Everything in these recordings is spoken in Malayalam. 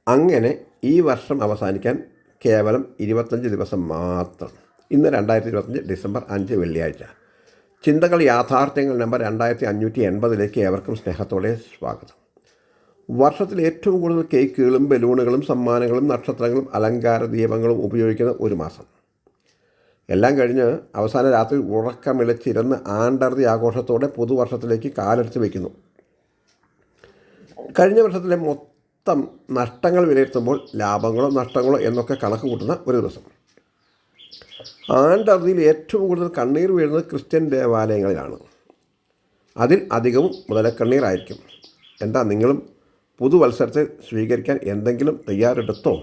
അങ്ങനെ ഈ വർഷം അവസാനിക്കാൻ കേവലം 25 ദിവസം മാത്രം. ഇന്ന് 2025 ഡിസംബർ 5 വെള്ളിയാഴ്ച. ചിന്തകൾ യാഥാർത്ഥ്യങ്ങൾ നമ്പർ 2580 ഏവർക്കും സ്നേഹത്തോടെ സ്വാഗതം. വർഷത്തിൽ ഏറ്റവും കൂടുതൽ കേക്കുകളും ബലൂണുകളും സമ്മാനങ്ങളും നക്ഷത്രങ്ങളും അലങ്കാര ദീപങ്ങളും ഉപയോഗിക്കുന്ന ഒരു മാസം. എല്ലാം കഴിഞ്ഞ് അവസാന രാത്രി ഉറക്കമിളച്ചിരുന്ന് ആണ്ടർതി ആഘോഷത്തോടെ പുതുവർഷത്തിലേക്ക് കാലെടുത്ത് വയ്ക്കുന്നു. കഴിഞ്ഞ വർഷത്തിലെ മൊത്തം നഷ്ടങ്ങൾ വിലയിരുത്തുമ്പോൾ ലാഭങ്ങളോ നഷ്ടങ്ങളോ എന്നൊക്കെ കണക്ക് കൂട്ടുന്ന ഒരു ദിവസം. ആണ്ടർതിയിൽ ഏറ്റവും കൂടുതൽ കണ്ണീർ വീഴുന്നത് ക്രിസ്ത്യൻ ദേവാലയങ്ങളിലാണ്. അതിൽ അധികവും മുതലക്കണ്ണീരായിരിക്കും. എന്താ, നിങ്ങളും പുതുവത്സരത്തെ സ്വീകരിക്കാൻ എന്തെങ്കിലും തയ്യാറെടുത്തോ?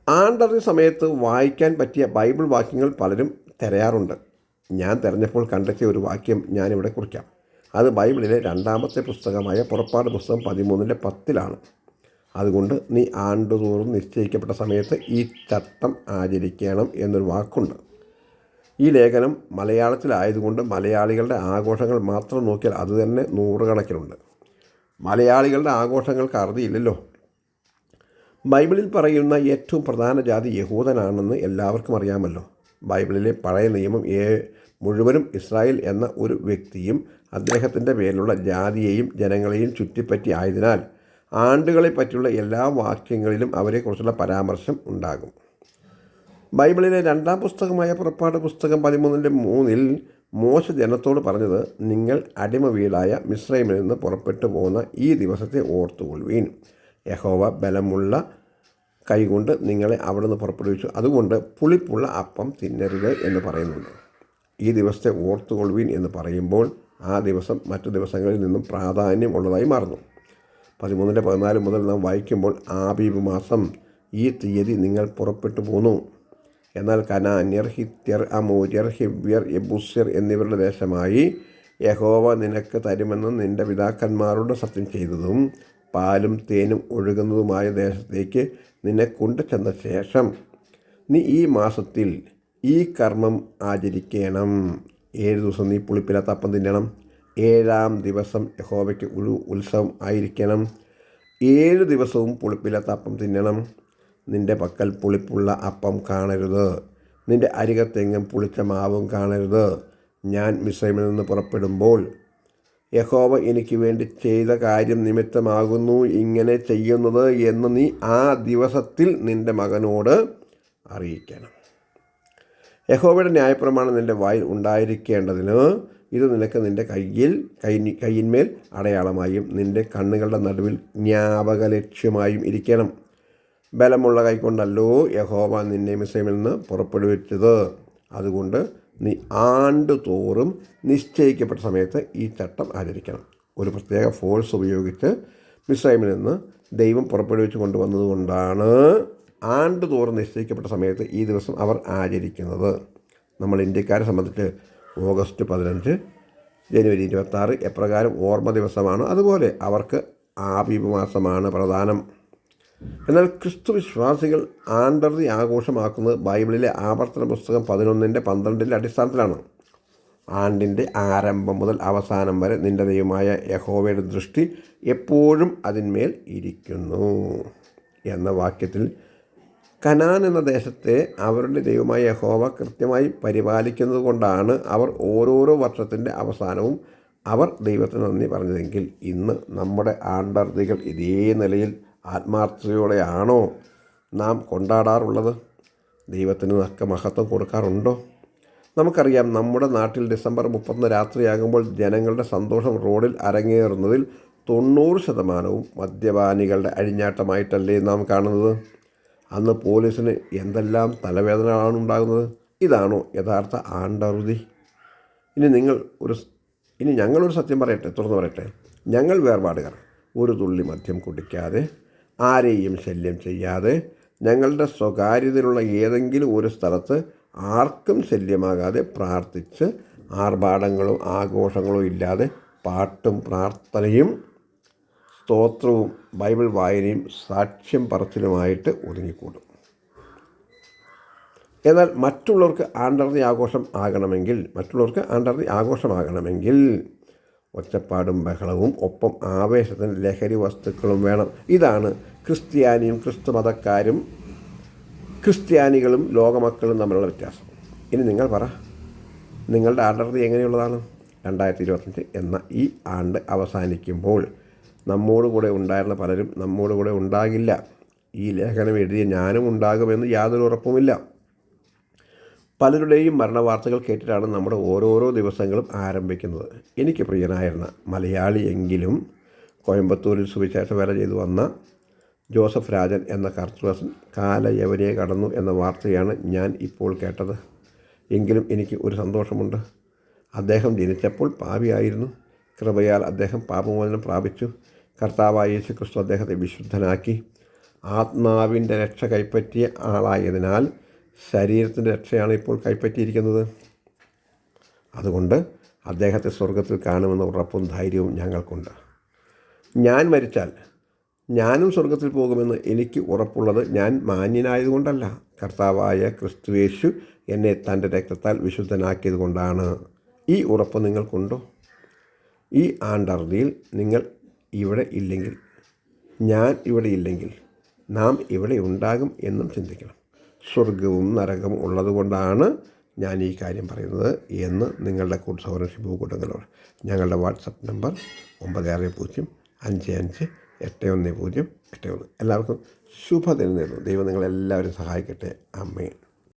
ആണ്ടർതി സമയത്ത് വായിക്കാൻ പറ്റിയ ബൈബിൾ വാക്യങ്ങൾ പലരും തിരയാറുണ്ട്. ഞാൻ തിരഞ്ഞപ്പോൾ കണ്ടെത്തിയ ഒരു വാക്യം ഞാനിവിടെ കുറിക്കാം. അത് ബൈബിളിലെ 2-ാമത്തെ പുസ്തകമായ പുറപ്പാട് പുസ്തകം 13:10 അതുകൊണ്ട് നീ ആണ്ടുതോറും നിശ്ചയിക്കപ്പെട്ട സമയത്ത് ഈ ചട്ടം ആചരിക്കണം എന്നൊരു വാക്കുണ്ട്. ഈ ലേഖനം മലയാളത്തിലായതുകൊണ്ട് മലയാളികളുടെ ആഘോഷങ്ങൾ മാത്രം നോക്കിയാൽ അതുതന്നെ നൂറുകണക്കിനുണ്ട്. മലയാളികളുടെ ആഘോഷങ്ങൾക്ക് അറുതിയില്ലല്ലോ. ബൈബിളിൽ പറയുന്ന ഏറ്റവും പ്രധാന ജാതി യഹൂദനാണെന്ന് എല്ലാവർക്കും അറിയാമല്ലോ. ബൈബിളിലെ പഴയ നിയമം മുഴുവനും ഇസ്രായേൽ എന്ന ഒരു വ്യക്തിയും അദ്ദേഹത്തിൻ്റെ പേരിലുള്ള ജാതിയെയും ജനങ്ങളെയും ചുറ്റിപ്പറ്റി ആയതിനാൽ ആണ്ടുകളെ പറ്റിയുള്ള എല്ലാ വാക്യങ്ങളിലും അവരെക്കുറിച്ചുള്ള പരാമർശം ഉണ്ടാകും. ബൈബിളിലെ 2-ാം പുസ്തകമായ പുറപ്പാട് പുസ്തകം 13:3 മോശ ജനത്തോട് പറഞ്ഞത്, നിങ്ങൾ അടിമ വീടായ മിസ്രൈമിൽ നിന്ന് പുറപ്പെട്ടു പോകുന്ന ഈ ദിവസത്തെ ഓർത്തുകൊള്ളുവീൻ. യഹോവ ബലമുള്ള കൈകൊണ്ട് നിങ്ങളെ അവിടെ നിന്ന് പുറപ്പെടുവിച്ചു, അതുകൊണ്ട് പുളിപ്പുള്ള അപ്പം തിന്നരുത് എന്ന് പറയുന്നുണ്ട്. ഈ ദിവസത്തെ ഓർത്തുകൊള്ളുവീൻ എന്ന് പറയുമ്പോൾ ആ ദിവസം മറ്റു ദിവസങ്ങളിൽ നിന്നും പ്രാധാന്യം ഉള്ളതായി മാറുന്നു. 13:14 മുതൽ നാം വായിക്കുമ്പോൾ, ആബീബ് മാസം ഈ തീയതി നിങ്ങൾ പുറപ്പെട്ടു പോന്നു. എന്നാൽ കനാന്യർ, ഹിത്യർ, അമോര്യർ, ഹിവ്യർ, യെബൂസ്യർ എന്നിവരുടെ ദേശമായി യഹോവ നിനക്ക് തരുമെന്ന് നിൻ്റെ പിതാക്കന്മാരോട് സത്യം ചെയ്തതും പാലും തേനും ഒഴുകുന്നതുമായ ദേശത്തേക്ക് നിന്നെ കൊണ്ടു ചെന്ന ശേഷം നീ ഈ മാസത്തിൽ ഈ കർമ്മം ആചരിക്കണം. 7 ദിവസം നീ പുളിപ്പില്ലാത്ത അപ്പം തിന്നണം. 7-ാം ദിവസം യഹോവയ്ക്ക് ഒരു ഉത്സവം ആയിരിക്കണം. 7 ദിവസവും പുളിപ്പില്ലാത്ത അപ്പം തിന്നണം. നിൻ്റെ പക്കൽ പുളിപ്പുള്ള അപ്പം കാണരുത്. നിൻ്റെ അരികത്തെങ്ങും പുളിച്ച മാവും കാണരുത്. ഞാൻ മിസ്രൈമിൽ നിന്ന് പുറപ്പെടുമ്പോൾ യഹോവ എനിക്ക് വേണ്ടി ചെയ്ത കാര്യം നിമിത്തമാകുന്നു ഇങ്ങനെ ചെയ്യുന്നത് എന്ന് നീ ആ ദിവസത്തിൽ നിൻ്റെ മകനോട് അറിയിക്കണം. യഹോവയുടെ ന്യായപ്രമാണം നിൻ്റെ വായിൽ ഉണ്ടായിരിക്കേണ്ടതിന് ഇത് നിനക്ക് നിൻ്റെ കയ്യിന്മേൽ അടയാളമായും നിൻ്റെ കണ്ണുകളുടെ നടുവിൽ ജ്ഞാപകലക്ഷ്യമായും ഇരിക്കണം. ബലമുള്ള കൈക്കൊണ്ടല്ലോ യഹോവ നിന്നെ മിസ്രൈമിൽ നിന്ന് പുറപ്പെടുവിച്ചത്. അതുകൊണ്ട് നീ ആണ്ടുതോറും നിശ്ചയിക്കപ്പെട്ട സമയത്ത് ഈ ചട്ടം ആചരിക്കണം. ഒരു പ്രത്യേക ഫോഴ്സ് ഉപയോഗിച്ച് മിസ്രൈമിൽ നിന്ന് ദൈവം പുറപ്പെടുവിച്ച് കൊണ്ടുവന്നതുകൊണ്ടാണ് ആണ്ടുതോറും നിശ്ചയിക്കപ്പെട്ട സമയത്ത് ഈ ദിവസം അവർ ആചരിക്കുന്നത്. നമ്മൾ ഇന്ത്യക്കാരെ സംബന്ധിച്ച് ഓഗസ്റ്റ് 15, ജനുവരി 26 എപ്രകാരം ഓർമ്മ ദിവസമാണ്, അതുപോലെ അവർക്ക് ആബീബ് മാസമാണ് പ്രധാനം. എന്നാൽ ക്രിസ്തു വിശ്വാസികൾ ആണ്ടർതി ആഘോഷമാക്കുന്നത് ബൈബിളിലെ ആവർത്തന പുസ്തകം 11:12 അടിസ്ഥാനത്തിലാണ്. ആണ്ടിൻ്റെ ആരംഭം മുതൽ അവസാനം വരെ നിൻ്റെ ദൈവമായ യഹോവയുടെ ദൃഷ്ടി എപ്പോഴും അതിന്മേൽ ഇരിക്കുന്നു എന്ന വാക്യത്തിൽ കനാൻ എന്ന ദേശത്തെ അവരുടെ ദൈവമായ യഹോവ കൃത്യമായി പരിപാലിക്കുന്നത് കൊണ്ടാണ് അവർ ഓരോരോ വർഷത്തിൻ്റെ അവസാനവും അവർ ദൈവത്തിന് നന്ദി പറഞ്ഞതെങ്കിൽ ഇന്ന് നമ്മുടെ ആണ്ടർതികൾ ഇതേ നിലയിൽ ആത്മാർത്ഥതയോടെയാണോ നാം കൊണ്ടാടാറുള്ളത്? ദൈവത്തിന് തക്ക മഹത്വം കൊടുക്കാറുണ്ടോ? നമുക്കറിയാം, നമ്മുടെ നാട്ടിൽ ഡിസംബർ 31 രാത്രിയാകുമ്പോൾ ജനങ്ങളുടെ സന്തോഷം റോഡിൽ അരങ്ങേറുന്നതിൽ 90% മദ്യപാനികളുടെ അഴിഞ്ഞാട്ടമായിട്ടല്ലേ നാം കാണുന്നത്? അന്ന് പോലീസിന് എന്തെല്ലാം തലവേദനയാണ് ഉണ്ടാകുന്നത്. ഇതാണോ യഥാർത്ഥ ആണ്ടർതി? ഇനി ഞങ്ങളൊരു സത്യം പറയട്ടെ, തുറന്നു പറയട്ടെ. ഞങ്ങൾ വേർപാടുകാർ ഒരു തുള്ളി മദ്യം കുടിക്കാതെ, ആരെയും ശല്യം ചെയ്യാതെ, ഞങ്ങളുടെ സ്വകാര്യതയിലുള്ള ഏതെങ്കിലും ഒരു സ്ഥലത്ത് ആർക്കും ശല്യമാകാതെ പ്രാർത്ഥിച്ച് ആർഭാടങ്ങളോ ആഘോഷങ്ങളോ ഇല്ലാതെ പാട്ടും പ്രാർത്ഥനയും സ്തോത്രവും ബൈബിൾ വായനയും സാക്ഷ്യം പറച്ചിലുമായിട്ട് ഒതുങ്ങിക്കൂടും. എന്നാൽ മറ്റുള്ളവർക്ക് ആണ്ടർതി ആഘോഷമാകണമെങ്കിൽ ഒച്ചപ്പാടും ബഹളവും ഒപ്പം ആവേശത്തിന് ലഹരി വസ്തുക്കളും വേണം. ഇതാണ് ക്രിസ്ത്യാനിയും ക്രിസ്തുമതക്കാരും ക്രിസ്ത്യാനികളും ലോകമക്കളും തമ്മിലുള്ള വ്യത്യാസം. ഇനി നിങ്ങൾ പറ, നിങ്ങളുടെ ആണ്ടർതി എങ്ങനെയുള്ളതാണ്? 2025 എന്ന ഈ ആണ്ട് അവസാനിക്കുമ്പോൾ നമ്മോട് കൂടെ ഉണ്ടായിരുന്ന പലരും നമ്മോട് കൂടെ ഉണ്ടാകില്ല. ഈ ലേഖനം എഴുതിയ ഞാനും ഉണ്ടാകുമെന്ന് യാതൊരു ഉറപ്പുമില്ല. പലരുടെയും മരണവാർത്തകൾ കേട്ടിട്ടാണ് നമ്മുടെ ഓരോരോ ദിവസങ്ങളും ആരംഭിക്കുന്നത്. എനിക്ക് പ്രിയനായിരുന്ന മലയാളിയെങ്കിലും കോയമ്പത്തൂരിൽ സുവിശേഷ വേല ചെയ്തു വന്ന ജോസഫ് രാജൻ എന്ന കർത്തൃദാസൻ കാലയവനിയെ കടന്നു എന്ന വാർത്തയാണ് ഞാൻ ഇപ്പോൾ കേട്ടത്. എങ്കിലും എനിക്ക് ഒരു സന്തോഷമുണ്ട്. അദ്ദേഹം ജനിച്ചപ്പോൾ പാപിയായിരുന്നു. കൃപയാൽ അദ്ദേഹം പാപമോചനം പ്രാപിച്ചു. കർത്താവായ യേശു ക്രിസ്തു അദ്ദേഹത്തെ വിശുദ്ധനാക്കി. ആത്മാവിൻ്റെ രക്ഷ കൈപ്പറ്റിയ ആളായതിനാൽ ശരീരത്തിൻ്റെ രക്ഷയാണ് ഇപ്പോൾ കൈപ്പറ്റിയിരിക്കുന്നത്. അതുകൊണ്ട് അദ്ദേഹത്തെ സ്വർഗത്തിൽ കാണുമെന്ന ഉറപ്പും ധൈര്യവും ഞങ്ങൾക്കുണ്ട്. ഞാൻ മരിച്ചാൽ ഞാനും സ്വർഗത്തിൽ പോകുമെന്ന് എനിക്ക് ഉറപ്പുള്ളത് ഞാൻ മാന്യനായതുകൊണ്ടല്ല, കർത്താവായ ക്രിസ്തുയേശു എന്നെ തൻ്റെ രക്തത്താൽ വിശുദ്ധനാക്കിയത് കൊണ്ടാണ്. ഈ ഉറപ്പ് നിങ്ങൾക്കുണ്ടോ? ഈ ആണ്ടർതിയിൽ നിങ്ങൾ ഇവിടെ ഇല്ലെങ്കിൽ, ഞാൻ ഇവിടെ ഇല്ലെങ്കിൽ നാം ഇവിടെ ഉണ്ടാകും എന്നും ചിന്തിക്കണം. സ്വർഗവും നരകവും ഉള്ളതുകൊണ്ടാണ് ഞാൻ ഈ കാര്യം പറയുന്നത് എന്ന് നിങ്ങളുടെ സഹോദരൻ ഷിബു കൂട്ടങ്ങളോട്. ഞങ്ങളുടെ വാട്സപ്പ് നമ്പർ 9605558101. എല്ലാവർക്കും ശുഭദിനം നേരുന്നു. ദൈവം നിങ്ങളെല്ലാവരും സഹായിക്കട്ടെ. ആമേൻ.